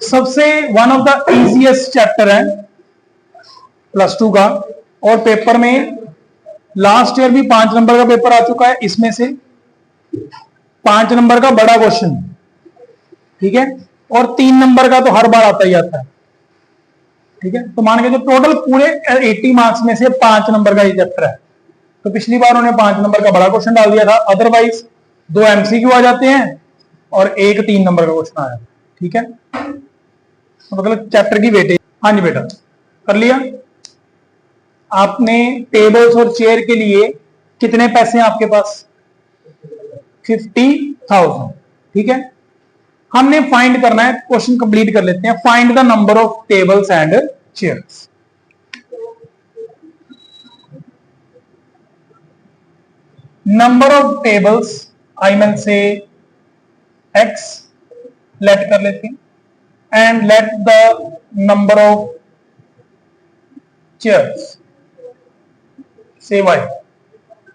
सबसे one of the easiest chapter है +2 का, और पेपर में लास्ट ईयर भी 5 नंबर का पेपर आ चुका है, इसमें से 5 नंबर का बड़ा क्वेश्चन, ठीक है, और 3 नंबर का तो हर बार आता ही आता है, ठीक है। तो मान के जो टोटल पूरे 80 मार्क्स में से 5 नंबर का ये चैप्टर है, तो पिछली बार उन्होंने 5 नंबर का बड़ा क्वेश्चन डाल दिया था, अदरवाइज 2 MCQ आ जाते हैं और 1 3 नंबर का क्वेश्चन आया, ठीक है। तो मतलब चैप्टर की वेटेज। हाँ जी बेटा, कर लिया आपने। टेबल्स और चेयर के लिए कितने पैसे हैं आपके पास? 50,000, ठीक है। हमने फाइंड करना है, क्वेश्चन कंप्लीट कर लेते हैं। Find the number of tables and chairs. Number of tables I mean से x लेट कर लेते हैं, and let the number of chairs से y,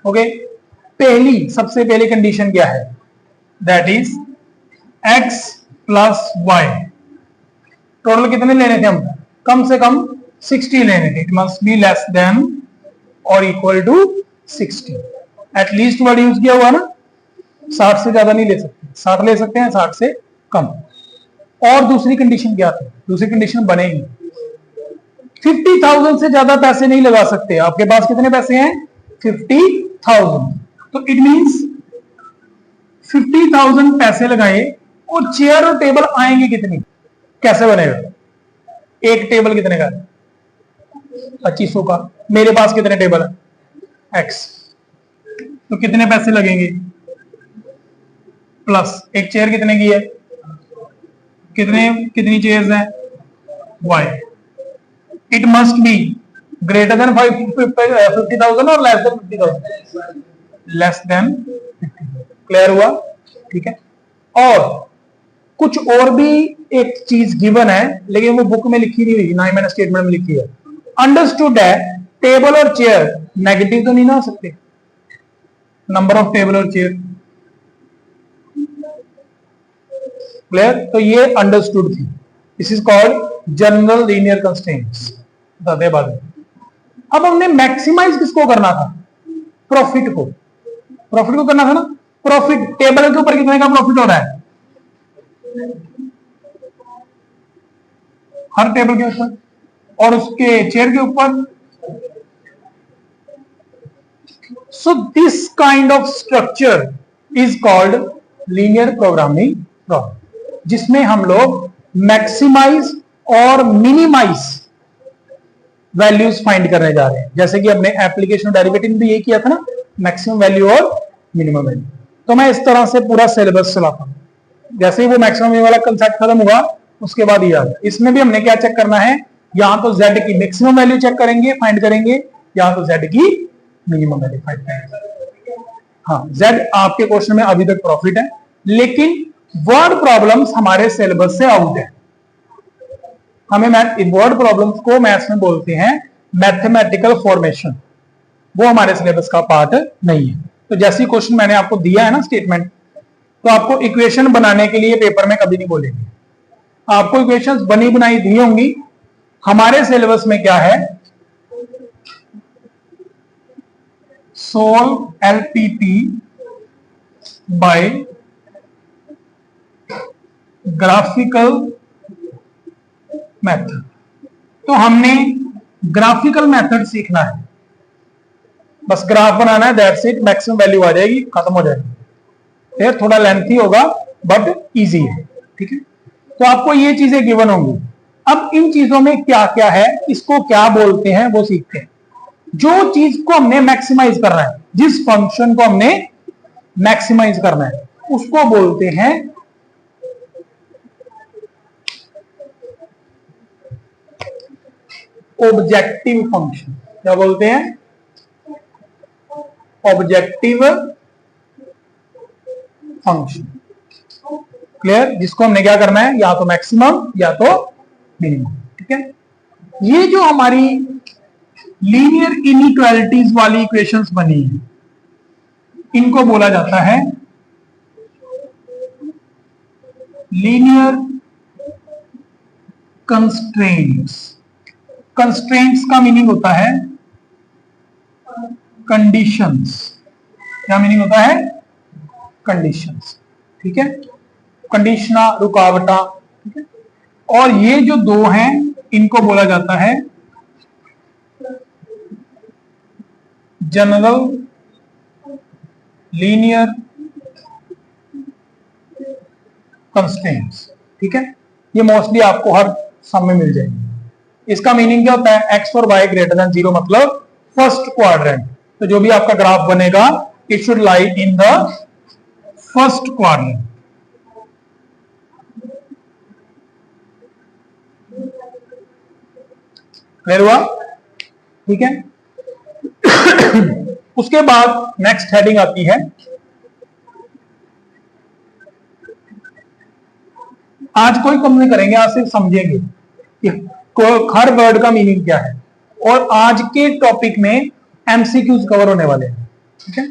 ओके। पहली सबसे पहली कंडीशन क्या है? That is x plus y। Total कितने लेने थे हम? कम से कम 60 लेने थे। It must be less than और equal to 60। At least word use किया हुआ ना, 60 से ज्यादा नहीं ले सकते, 60 ले सकते हैं, 60 से कम। और दूसरी कंडीशन क्या थी? दूसरी कंडीशन बनेगी 50,000 से ज्यादा पैसे नहीं लगा सकते। आपके पास कितने पैसे हैं? 50,000। तो इट मींस 50,000 पैसे लगाए और चेयर और टेबल आएंगे कितनी? कैसे बनेगा? एक टेबल कितने का है? 2500 का। मेरे पास कितने टेबल है? x। तो कितने पैसे लगेंगे? प्लस एक चेयर कितने की है? कितनी चेयर्स हैं? y। It must be greater than 50,000 और less than 50,000? Less than 50,000। Clear हुआ? ठीक है। और कुछ और भी एक चीज गिवन है, लेकिन वो बुक में लिखी नहीं हुई, ना ही मैंने स्टेटमेंट में लिखी है। अंडरस्टूड है टेबल और चेयर नेगेटिव तो नहीं ना हो सकते? नंबर ऑफ टेबल और चेयर। क्लियर? तो ये अंडरस्टूड थी। This is called general linear constraints. बताते हैं बाद में। अब हमने मैक्सिमाइज किसको करना था? प्रॉफिट को। प्रॉफिट को करना था ना। प्रॉफिट टेबल के ऊपर कितने का प्रॉफिट हो रहा है? हर टेबल के ऊपर, और उसके चेयर के ऊपर। So this kind of structure is called linear programming problem, जिसमें हम लोग मैक्सिमाइज और मिनिमाइज वैल्यूज फाइंड करने जा रहे हैं। जैसे कि हमने एप्लीकेशन डेरिवेटिव में भी यही किया था ना, मैक्सिमम वैल्यू और मिनिमम वैल्यू। तो मैं इस तरह से पूरा सिलेबस चलाता हूं। जैसे ही वो मैक्सिमम वाला कंसेप्ट खत्म हुआ, उसके बाद ये आ गया। इसमें भी हमने क्या चेक करना है? यहां तो z की मैक्सिमम वैल्यू चेक करेंगे, फाइंड करेंगे, यहां तो z की मिनिमम वैल्यू फाइंड करेंगे। हाँ, z आपके क्वेश्चन में अभी तक प्रॉफिट है, लेकिन वर्ड प्रॉब्लम्स हमारे सिलेबस से आउट है। हमें वर्ड प्रॉब्लम्स को मैथ्स में बोलते हैं मैथमेटिकल फॉर्मेशन। वो हमारे सिलेबस का पार्ट नहीं है। तो जैसी क्वेश्चन मैंने आपको दिया है ना स्टेटमेंट, तो आपको इक्वेशन बनाने के लिए पेपर में कभी नहीं बोलेंगे। आपको इक्वेशंस बनी बनाई दी होंगी। हमारे सिलेबस में क्या है? Solve LPP by graphical method. तो हमने ग्राफिकल मेथड सीखना है। बस ग्राफ बनाना है, दैट्स इट। मैक्सिमम वैल्यू आ जाएगी, खत्म हो जाएगी। फिर थोड़ा लेंथी होगा बट इजी है, ठीक है। तो आपको ये चीजें गिवन होंगी। अब इन चीजों में क्या क्या है, इसको क्या बोलते हैं, वो सीखते हैं। जो चीज को हमने मैक्सिमाइज करना है, जिस फंक्शन को हमने मैक्सिमाइज करना है, उसको बोलते हैं ऑब्जेक्टिव फंक्शन। क्या बोलते हैं? Objective function. क्लियर? जिसको हमने क्या करना है, या तो मैक्सिमम या तो मिनिमम, ठीक है। ये जो हमारी लीनियर इनइक्वालिटीज वाली इक्वेशंस बनी है, इनको बोला जाता है लीनियर कंस्ट्रेंट्स। कंस्ट्रेंट्स का मीनिंग होता है कंडीशंस। क्या मीनिंग होता है? कंडीशंस। ठीक है, कंडीशना, रुकावटा। ठीक है, और ये जो दो हैं इनको बोला जाता है जनरल लीनियर कंस्ट्रेंट्स। ठीक है, ये मोस्टली आपको हर सम में मिल जाएंगे। इसका मीनिंग क्या होता है? एक्स और वाई ग्रेटर देन जीरो, मतलब फर्स्ट क्वाड्रेंट। तो जो भी आपका ग्राफ बनेगा it should lie in the first quadrant. Clear हुआ? ठीक है। उसके बाद नेक्स्ट हेडिंग आती है, आज कोई कम नहीं करेंगे, आज सिर्फ समझेंगे कि हर वर्ड का मीनिंग क्या है। और आज के टॉपिक में एमसीक्यूज कवर होने वाले हैं। ठीक है,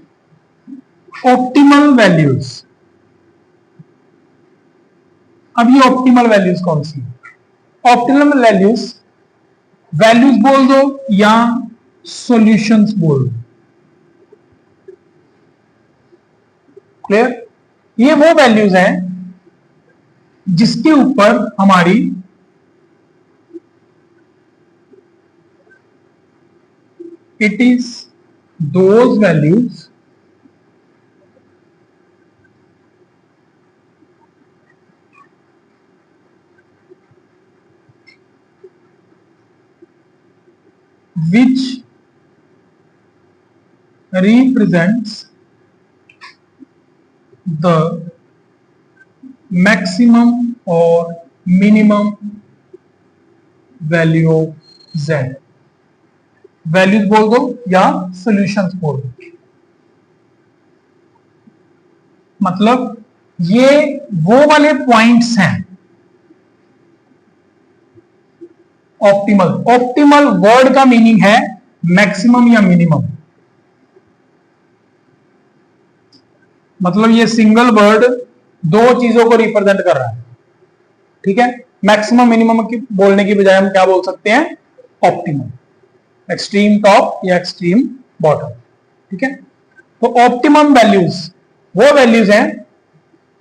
ऑप्टिमल वैल्यूज। अब ये ऑप्टिमल वैल्यूज कौन सी है? ऑप्टिमल वैल्यूज, वैल्यूज बोल दो या सॉल्यूशंस बोल दो। क्लियर? ये वो वैल्यूज हैं जिसके ऊपर हमारी it is those values which represents the maximum or minimum value of z। Values बोल दो या सॉल्यूशंस बोल दो। मतलब ये वो वाले पॉइंट्स हैं ऑप्टिमल। ऑप्टिमल वर्ड का मीनिंग है मैक्सिमम या मिनिमम। मतलब ये सिंगल वर्ड दो चीजों को रिप्रेजेंट कर रहा है। ठीक है, मैक्सिमम मिनिमम की बोलने की बजाय हम क्या बोल सकते हैं? ऑप्टिमम, एक्सट्रीम टॉप या एक्सट्रीम बॉटम। ठीक है, तो ऑप्टिमम वैल्यूज वो वैल्यूज हैं,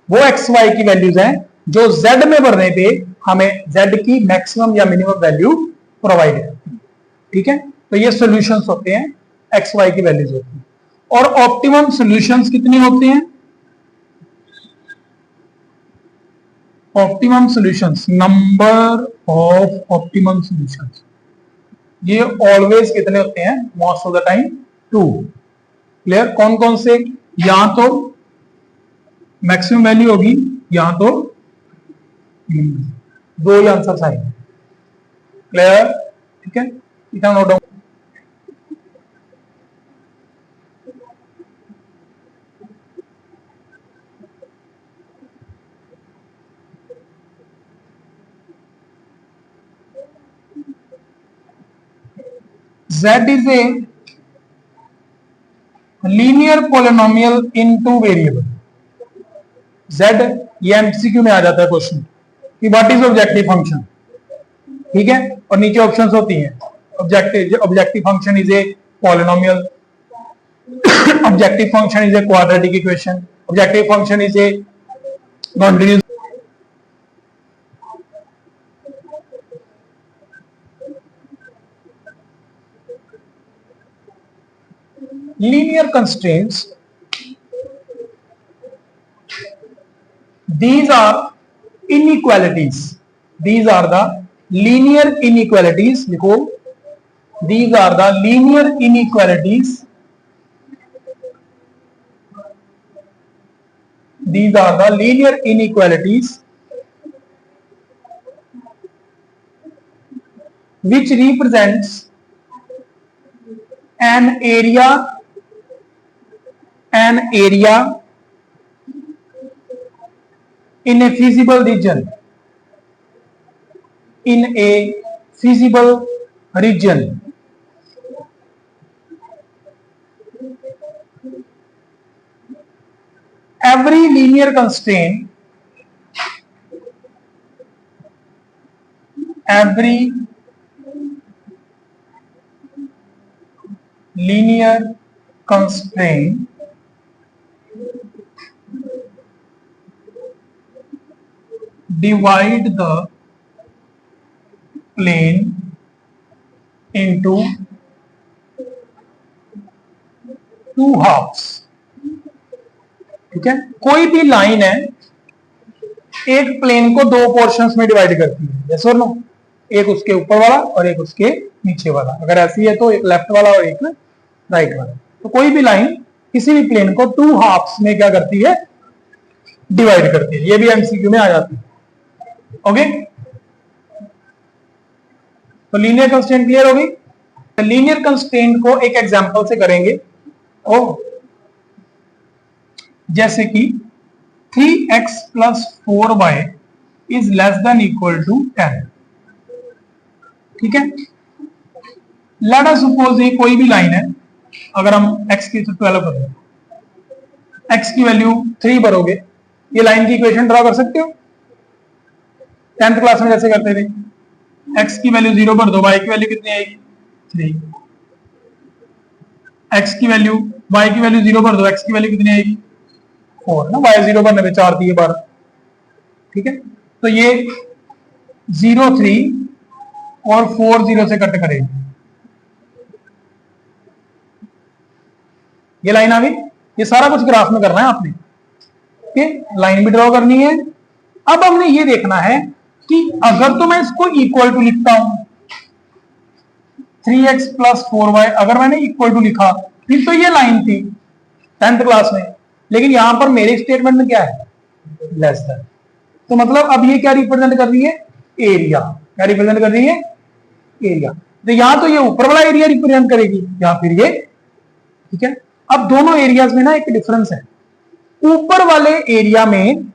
वो एक्स वाई की वैल्यूज हैं जो जेड में भरने पे हमें जेड की मैक्सिमम या मिनिमम वैल्यू प्रोवाइड करती है। ठीक है, तो ये सॉल्यूशंस होते हैं, एक्स वाई की वैल्यूज होती हैं। और ऑप्टिमम सॉल्यूशंस कितनी होती हैं? Optimum solutions, number of optimum solutions, ये ऑलवेज कितने होते हैं? Most of the time 2। Clear? कौन कौन से? या तो मैक्सिमम वैल्यू होगी या तो दो ही आंसर आएंगे। क्लियर? ठीक है, इतना note down. Z is a linear polynomial in two variable। Z, ये एमसीक्यू में आ जाता है क्वेश्चन कि व्हाट इज ऑब्जेक्टिव फंक्शन। ठीक है, और नीचे ऑप्शंस होती हैं। Objective function is a polynomial, objective function is a quadratic equation, objective function is a boundary. Linear constraints, these are inequalities, these are the linear inequalities। लिखो, these are the linear inequalities, these are the linear inequalities which represents an area in a feasible region, in a feasible region। Every linear constraint every linear constraint divide the plane into two halves। ठीक है, कोई भी line है एक plane को दो portions में divide करती है, यस और नो? एक उसके ऊपर वाला और एक उसके नीचे वाला। अगर ऐसी है तो एक लेफ्ट वाला और एक राइट वाला। तो कोई भी लाइन किसी भी प्लेन को टू हाफ्स में क्या करती है, डिवाइड करती है। ये भी एमसीक्यू में आ जाती है। ओके, तो लीनियर कंस्ट्रेंट क्लियर होगी। लीनियर कंस्ट्रेंट को एक एग्जांपल से करेंगे। ओ जैसे कि 3x + 4y is less than equal to 10। ठीक है, लेट अस सपोज ये कोई भी लाइन है। अगर हम x की 12 कर दें, x की वैल्यू 3 भरोगे, ये लाइन की इक्वेशन ड्रॉ कर सकते हो 10th क्लास में जैसे करते थे। x की वैल्यू 0 भर दो, y की वैल्यू कितनी आएगी 3। x की वैल्यू y की वैल्यू 0 भर दो, x की वैल्यू कितनी आएगी 4 ना। y 0 भरने पे 4 दिए 12। ठीक है, तो ये 0 3 और 4 0 से कट करेगी, ये लाइन आ गई। ये सारा कुछ ग्राफ में करना है आपने। ठीक, लाइन भी ड्रॉ करनी है। अब हमने ये देखना है कि अगर तो मैं इसको इक्वल टू लिखता हूं 3x + 4y, अगर मैंने इक्वल टू लिखा फिर तो ये लाइन थी 10th क्लास में, लेकिन यहां पर मेरे स्टेटमेंट में क्या है, लेस देन। तो मतलब अब ये क्या रिप्रेजेंट कर रही है, एरिया। क्या रिप्रेजेंट कर रही है, एरिया। तो यहां तो ये ऊपर वाला एरिया रिप्रेजेंट करेगी या फिर ये। ठीक है, अब दोनों एरियाज में ना एक डिफरेंस है। ऊपर वाले एरिया में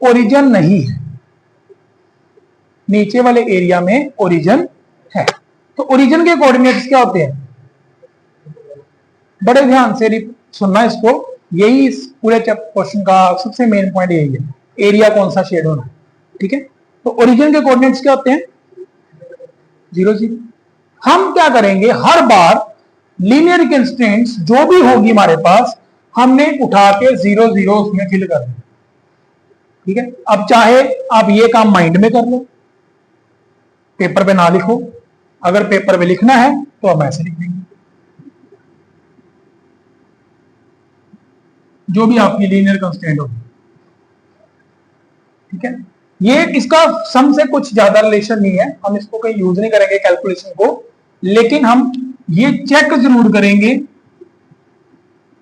ओरिजिन नहीं है, नीचे वाले एरिया में ओरिजिन है। तो ओरिजिन के कोऑर्डिनेट्स क्या होते हैं, बड़े ध्यान से सुनना इसको। यही इस पूरे क्वेश्चन का सबसे मेन पॉइंट यही है, एरिया कौन सा शेड होना। ठीक है, तो ओरिजिन के कोऑर्डिनेट्स क्या होते हैं, 0 0। हम क्या करेंगे, हर बार लीनियर कंस्ट्रेंट्स जो भी होगी हमारे पास, हमने उठा के 0 0 उसमें फिल कर दिया। ठीक है, अब चाहे आप ये काम माइंड में कर लो, पेपर पे ना लिखो। अगर पेपर पे लिखना है तो हम ऐसे लिख देंगे, जो भी आपकी लीनियर कंस्ट्रेंट होगी। ठीक है, ये इसका सम से कुछ ज्यादा रिलेशन नहीं है, हम इसको कहीं यूज नहीं करेंगे कैलकुलेशन को, लेकिन हम ये चेक जरूर करेंगे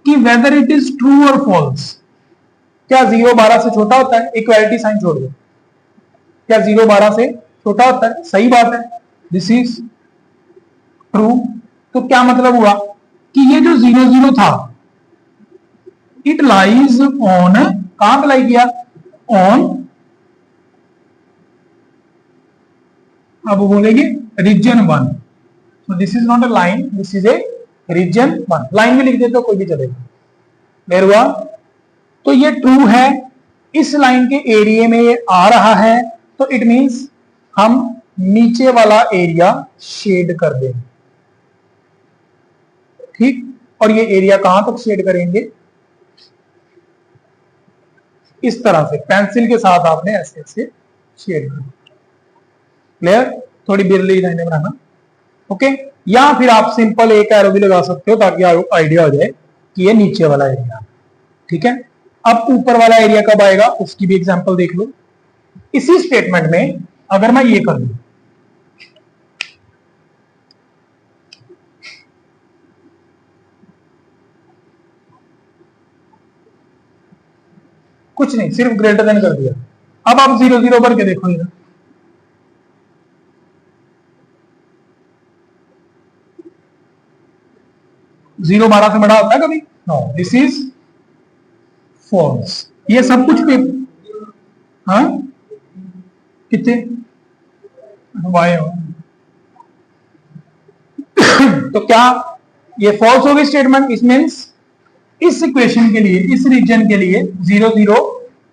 कि वेदर इट इज ट्रू और फॉल्स। क्या 0 12 से छोटा होता है, इक्वालिटी साइन छोड़ दो, क्या 0 12 से छोटा होता है, सही बात है, दिस इज ट्रू। तो क्या मतलब हुआ कि ये जो 0 0 था, इट लाइज ऑन, कहां पे लाई किया, ऑन, अब बोलेंगे रीजन 1। तो this is not a line, this is a region 1। Line में लिख देते तो कोई भी चलेगा, क्लियर हुआ। तो ये ट्रू है, इस लाइन के एरिया में ये आ रहा है, तो इट मींस हम नीचे वाला एरिया शेड कर देंगे। ठीक, और ये एरिया कहां तक शेड करेंगे, इस तरह से पेंसिल के साथ आपने ऐसे ऐसे शेड करना। क्लियर, थोड़ी बिरली लाइनें बनाना। ओके, या फिर आप सिंपल एक एरो भी लगा सकते हो ताकि आइडिया हो जाए कि ये नीचे वाला एरिया। ठीक है, अब ऊपर वाला एरिया कब आएगा उसकी भी एग्जांपल देख लो। इसी स्टेटमेंट में अगर मैं ये कर दूं, कुछ नहीं, सिर्फ ग्रेटर देन कर दिया। अब आप 0 0 भर के देखो इधर, 0 12 से बड़ा होता है कभी, नो, दिस इज फॉल्स। ये सब कुछ पे, हाँ कितने वाई हो तो क्या ये फॉल्स होगी स्टेटमेंट। इस मींस इस इक्वेशन के लिए, इस रीजन के लिए 0 0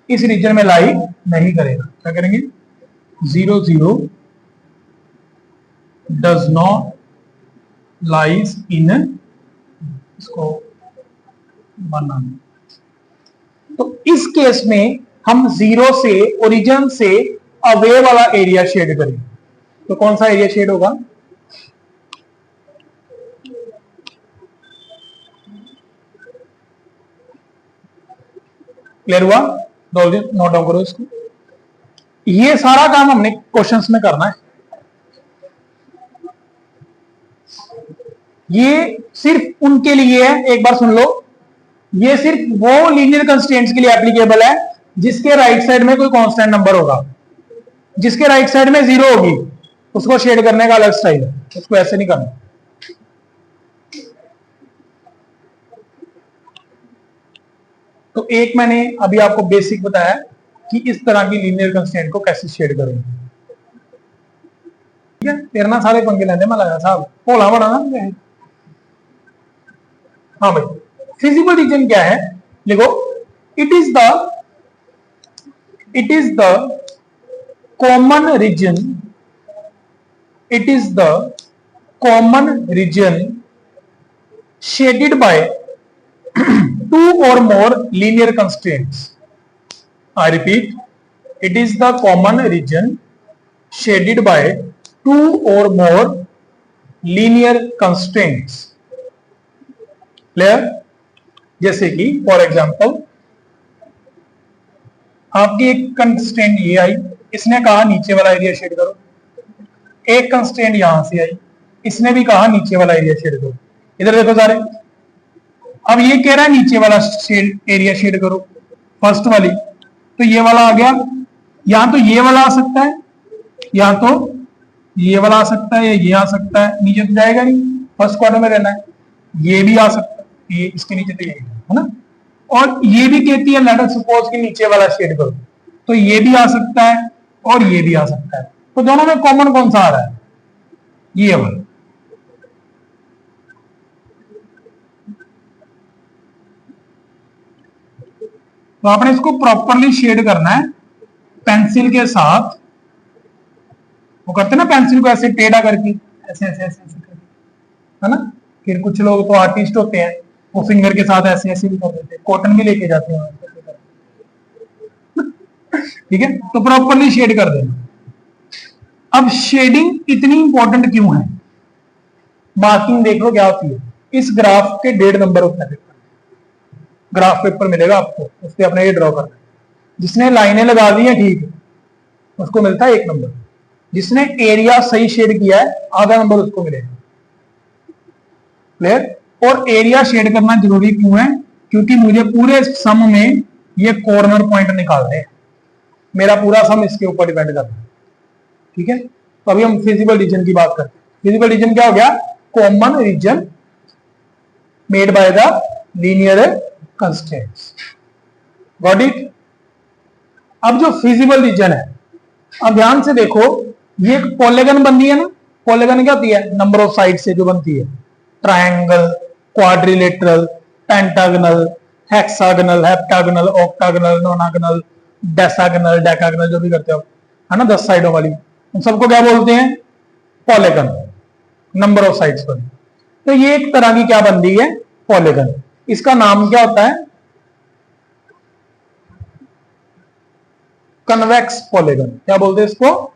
इस रीजन में लाई नहीं करेगा। क्या करेंगे, 0 0 डज नॉट लाइज इन, इसको बनाना। तो इस केस में हम जीरो से, ओरिजिन से अवे वाला एरिया शेड करेंगे। तो कौन सा एरिया शेड होगा? क्लियर हुआ? नोट डाउन करो इसको। ये सारा काम हमने क्वेश्चंस में करना है। ये सिर्फ उनके लिए है, एक बार सुन लो, ये सिर्फ वो लीनियर कंस्ट्रेंट्स के लिए एप्लीकेबल है जिसके राइट साइड में कोई कांस्टेंट नंबर होगा। जिसके राइट साइड में जीरो होगी उसको शेड करने का अलग स्टाइल है, उसको ऐसे नहीं करना। तो एक मैंने अभी आपको बेसिक बताया कि इस तरह की लीनियर कंस्ट्रेंट को कैसे शेड करेंगे। ठीक है, तेरे ना सारे पंगे लेने में लगा साहब, भोला बड़ा ना। हाँ भाई, फिजिबल रीजन क्या है? देखो, it is the common region, it is the common region shaded by two or more linear constraints. I repeat, it is the common region shaded by two or more linear constraints. Clear? जैसे कि for example आपकी एक constraint ये आई, इसने कहा नीचे वाला area shade करो। एक कंस्ट्रेंट यहां से आई, इसने भी कहा नीचे वाला एरिया शेड करो। इधर देखो सारे, अब ये कह रहा है नीचे वाला एरिया शेड करो, फर्स्ट वाली, तो ये वाला आ गया। यहां तो ये वाला आ सकता है, यहां तो ये वाला आ सकता है, या ये आ सकता है, नीचे तो जाएगा नहीं, फर्स्ट क्वार्टर में रहना है। ये भी आ सकता है, ये इसके नीचे तो यही है ना। और ये भी कहती है लेट अस सपोज कि नीचे वाला शेड करो, तो ये भी आ सकता है और ये भी आ सकता है। तो दोनों में कॉमन कौन सा आ रहा है? ये वाला। तो आपने इसको प्रॉपरली शेड करना है पेंसिल के साथ। वो करते ना पेंसिल को ऐसे टेढ़ा करके, ऐसे ऐसे ऐसे ऐसे करके, है ना। फिर कुछ लोग तो आर्टिस्ट होते हैं, वो फिंगर के साथ ऐसे ऐसे भी कर देते हैं, कॉटन भी लेके जाते हैं। ठीक है, तो प्रॉपरली शेड कर देना। अब शेडिंग इतनी इंपॉर्टेंट क्यों है? मार्किंग देख लो क्या होती है। इस ग्राफ के 1.5 नंबर होता है, ग्राफ पेपर मिलेगा आपको, उस पर अपने ये ड्रॉ करना है। जिसने लाइनें लगा दी है ठीक, उसको मिलता है 1 नंबर। जिसने एरिया सही शेड किया है आधा नंबर उसको मिलेगा। क्लियर? और एरिया शेड करना जरूरी क्यों है? क्योंकि मुझे पूरे सम में ये कॉर्नर पॉइंट निकालने हैं, मेरा पूरा सम इसके ऊपर डिपेंड करता है। ठीक है, तो अभी हम फिजिबल रीजन की बात करते हैं। फिजिबल रीजन क्या हो गया? Common region made by the linear constraints. Got it? अब जो फिजिबल रीजन है, अब ध्यान से देखो, ये एक पॉलीगन बनती है ना। पॉलीगन क्या होती है? नंबर ऑफ साइड से जो बनती है। ट्रायंगल, क्वाड्रिलेटरल, पेंटागनल, हेक्सागनल, हेप्टागनल, ऑक्टागनल, नोनागनल, डेसागनल, डेकागनल, जो भी करते हो, है ना, 10 साइडों वाली, उन सबको क्या बोलते हैं? पॉलीगन। नंबर ऑफ साइड्स पर। तो ये एक तरह की क्या बनती है? पॉलीगन। इसका नाम क्या होता है? Convex polygon. क्या बोलते हैं इसको?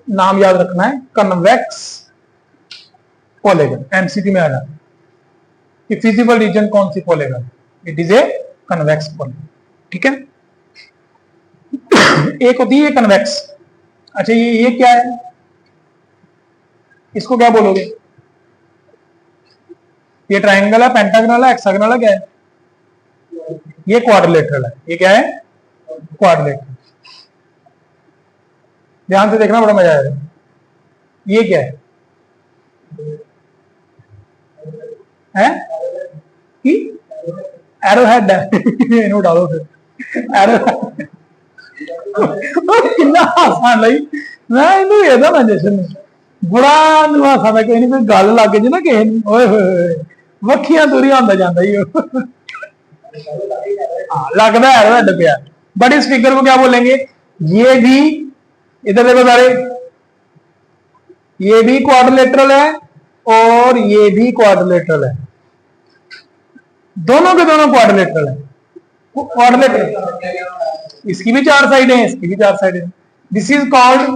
नाम याद रखना है, कन्वेक्स पॉलीगन। एमसीक्यू में आना कि फिजिबल रीजन कौन सी polygon? It is a convex polygon. ठीक है, एक होती है कन्वेक्स। अच्छा, ये क्या है? इसको क्या बोलोगे? ये ट्रायंगल है, पेंटागनल है, हेक्सागनल है, क्या है? ये क्वाड्रिलेटरल है। ये क्या है? क्वाड्रिलेटरल। ध्यान से देखना, बड़ा मजा आएगा। ये क्या है? कि एरो हेड है। इन्हों डालो फिर एरो कितना आसान लगी। मैं इन्हों ਇਹਦਾ ना जशन बड़ा आसान है। कोई नहीं, कोई गल लग जी ना किसी ਨੂੰ, ओए होए वखियां दूरी आंदा जांदा ही लगता है हेड पे। बट इस फिगर को क्या बोलेंगे? ये भी, इधर देखो सारे, ये भी क्वाड्रिलेटरल है और ये भी क्वाड्रिलेटरल है, दोनों के दोनों क्वाड्रिलेटरल है। क्वाड्रिलेटरल, इसकी भी 4 साइड है, इसकी भी 4 साइड है। This is called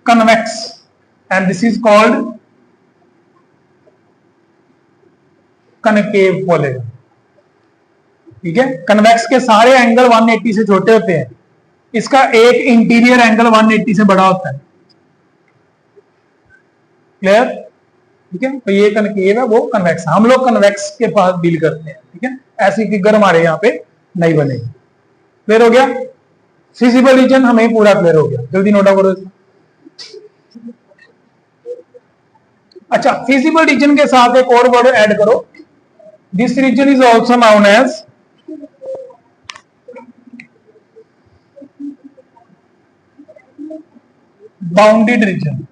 convex and this is called concave polygon. ठीक है, कन्वेक्स के सारे एंगल 180 से छोटे होते हैं, इसका एक इंटीरियर एंगल 180 से बड़ा होता है। क्लियर? ठीक है, तो ये कनकेव है, वो कन्वेक्स। हम लोग कन्वेक्स के पास डील करते हैं। ठीक है, ऐसी फिगर हमारे यहाँ पे नहीं बनेगी। क्लियर हो गया? फिजिबल रीजन हमें पूरा क्लियर हो गया, जल्दी नोट डाउन करो। अच्छा, फिजिबल रीजन के साथ एक और वर्ड ऐड करो। This region is also known as bounded region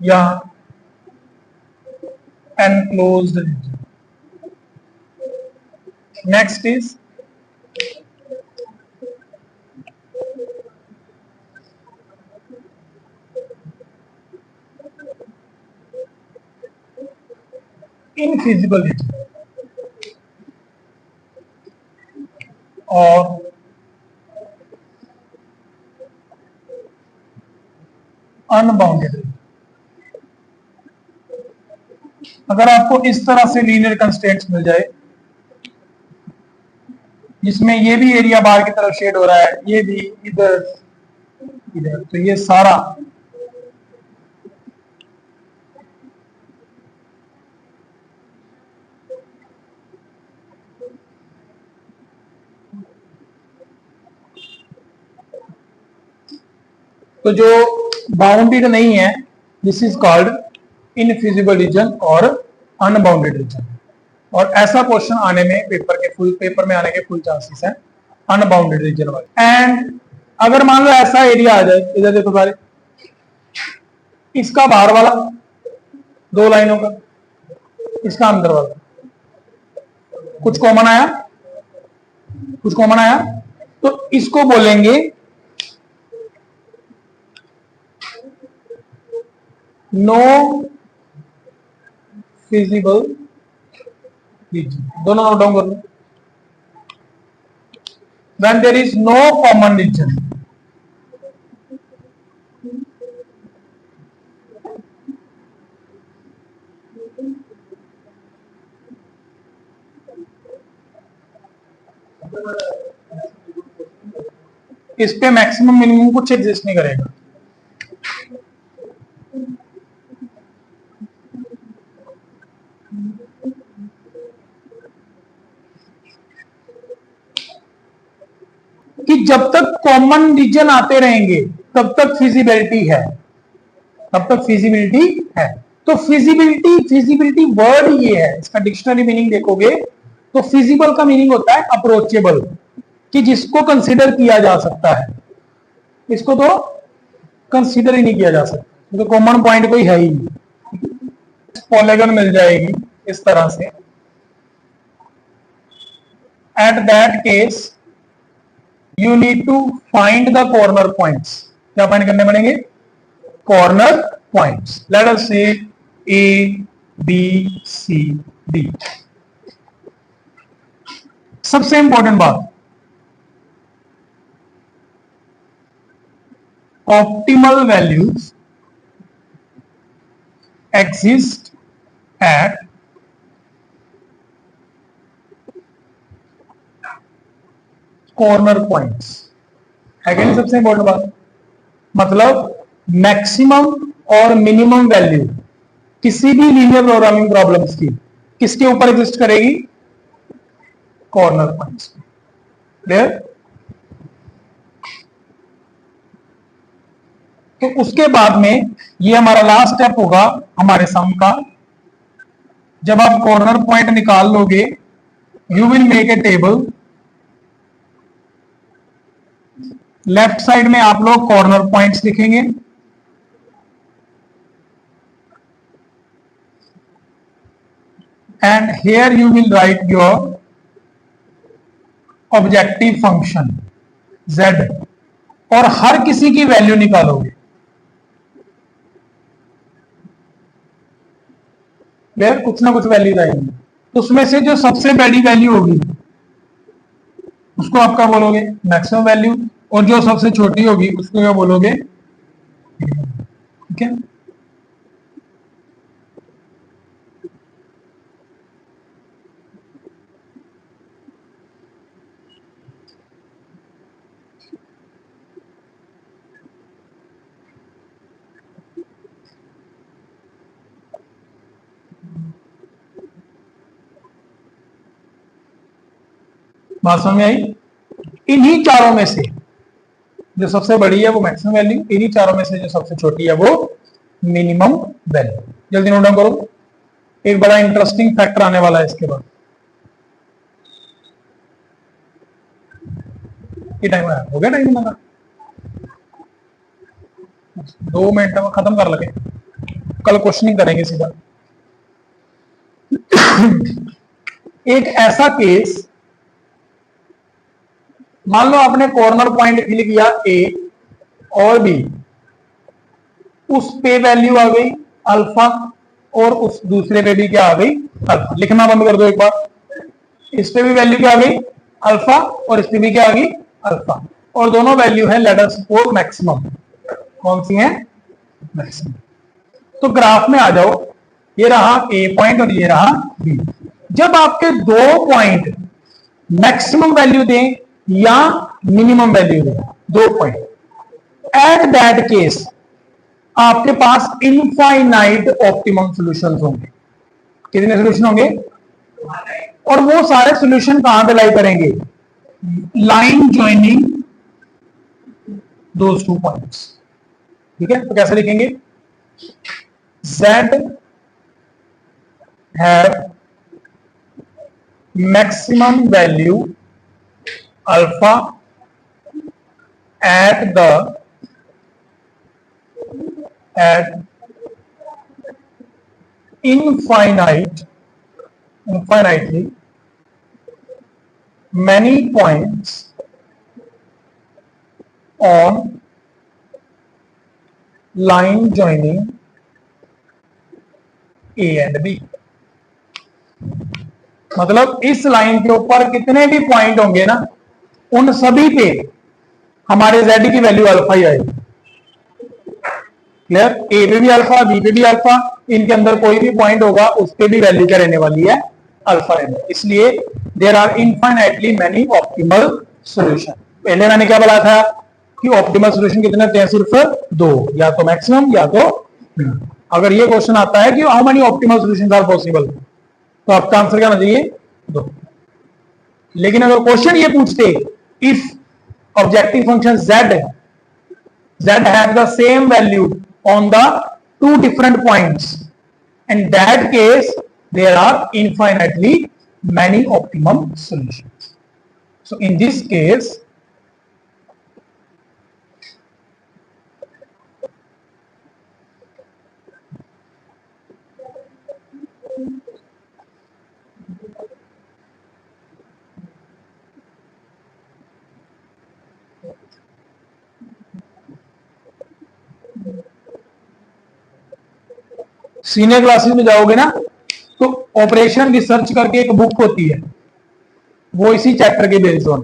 या enclosed region. Next is invisible region और अनबाउंडेड रीजन। अगर आपको इस तरह से लीनियर कंस्ट्रेंट्स मिल जाए जिसमें ये भी एरिया बाहर की तरफ शेड हो रहा है, ये भी इधर इधर, तो ये सारा तो जो बाउंडेड नहीं है, this is called infeasible region और अनबाउंडेड रीजन। और ऐसा क्वेश्चन आने में पेपर में आने के फुल चांसेस है अनबाउंडेड रीजन वाले। एंड अगर मान लो ऐसा एरिया आ जाए, इधर देखो सारे, इसका बाहर वाला 2 लाइनों का, इसका अंदर वाला, कुछ कॉमन आया, कुछ कॉमन आया, तो इसको बोलेंगे नो फिजिबल रीजन। दोनों नोट डाउन कर लो। When there is no common region, इस पे मैक्सिमम मिनिमम कुछ एग्जिस्ट नहीं करेगा। कि जब तक कॉमन रीजन आते रहेंगे तब तक फिजिबिलिटी है, तब तक फिजिबिलिटी है। तो फिजिबिलिटी वर्ड ये है, इसका डिक्शनरी मीनिंग देखोगे तो फिजिबल का मीनिंग होता है अप्रोचेबल, कि जिसको कंसीडर किया जा सकता है। इसको तो कंसीडर ही नहीं किया जा सकता, तो कॉमन पॉइंट कोई है ही नहीं। पॉलीगन मिल जाएगी इस तरह से, at that case you need to find the corner points. क्या फाइंड करने पड़ेंगे? Corner points. Let us say A B C D. सबसे इंपॉर्टेंट बात, optimal values exist at corner points है कि नहीं? सबसे इंपॉर्टेंट बात, मतलब मैक्सिमम और मिनिमम वैल्यू किसी भी लीनियर प्रोग्रामिंग प्रॉब्लम्स की किसके ऊपर एग्जिस्ट करेगी? Corner points. क्लियर? तो उसके बाद में ये हमारा लास्ट स्टेप होगा हमारे सम का। जब आप कॉर्नर पॉइंट निकाल लोगे, you will make a table. Left side में आप लोग कॉर्नर पॉइंट्स लिखेंगे, and here you will write your objective function z और हर किसी की वैल्यू निकालोगे, वेर कुछ ना कुछ वैल्यू आएंगी, तो उसमें से जो सबसे बड़ी वैल्यू होगी उसको आप क्या बोलोगे, मैक्सिमम वैल्यू, और जो सबसे छोटी होगी उसको क्या बोलोगे, ठीक है। बात समझ में आई। इन्हीं चारों में से जो सबसे बड़ी है वो मैक्सिमम वैल्यू, इन्हीं चारों में से जो सबसे छोटी है वो मिनिमम वैल्यू। जल्दी नोट डाउन करो, एक बड़ा इंटरेस्टिंग फैक्टर आने वाला है इसके बाद। ये टाइम आया, हो गया टाइम हमारा, 2 मिनट में खत्म कर लगे, कल क्वेश्चनिंग करेंगे सीधा। एक ऐसा केस, मान लो आपने कॉर्नर पॉइंट फिल किया ए और बी, उस पे वैल्यू आ गई अल्फा और उस दूसरे पे भी क्या आ गई, अल्फा। लिखना बंद कर दो एक बार, इस पे भी वैल्यू क्या आ गई अल्फा और इस पे भी क्या आ गई अल्फा, और दोनों वैल्यू है लेट अस सपोज मैक्सिमम। कौन सी है, मैक्सिमम। तो ग्राफ में आ जाओ, ये रहा ए पॉइंट और ये रहा बी। जब आपके दो पॉइंट मैक्सिमम वैल्यू दें या मिनिमम वैल्यू दें, दो पॉइंट, एट दैट केस आपके पास इनफाइनाइट ऑप्टिमम सॉल्यूशंस होंगे। कितने सॉल्यूशन होंगे, और वो सारे सॉल्यूशन कहां पे लाई करेंगे, line joining those two points. ठीक है, तो कैसे लिखेंगे, Z have maximum value alpha at infinitely many points on line joining A and B। मतलब इस लाइन के ऊपर कितने भी पॉइंट होंगे ना, उन सभी पे हमारे Z की वैल्यू अल्फा ही आएगी। क्लियर, ए पे भी अल्फा, बी पे भी अल्फा, इनके अंदर कोई भी पॉइंट होगा उस पे भी वैल्यू क्या रहने वाली है, अल्फा रहने। इसलिए there are infinitely many optimal solution. पहले मैंने क्या बोला था कि ऑप्टिमल सॉल्यूशन कितने होते हैं, सिर्फ दो, या तो मैक्सिमम या तो मिनिमम। अगर ये क्वेश्चन आता है कि how many optimal solutions are possible, तो आपका आंसर क्या होना चाहिए, दो। लेकिन अगर क्वेश्चन ये पूछते if objective function z has the same value on the two different points, in that case there are infinitely many optimum solutions. So in this case senior classes में जाओगे ना, तो ऑपरेशन रिसर्च करके एक book होती है, वो इसी चैप्टर के बेस्ड ऑन,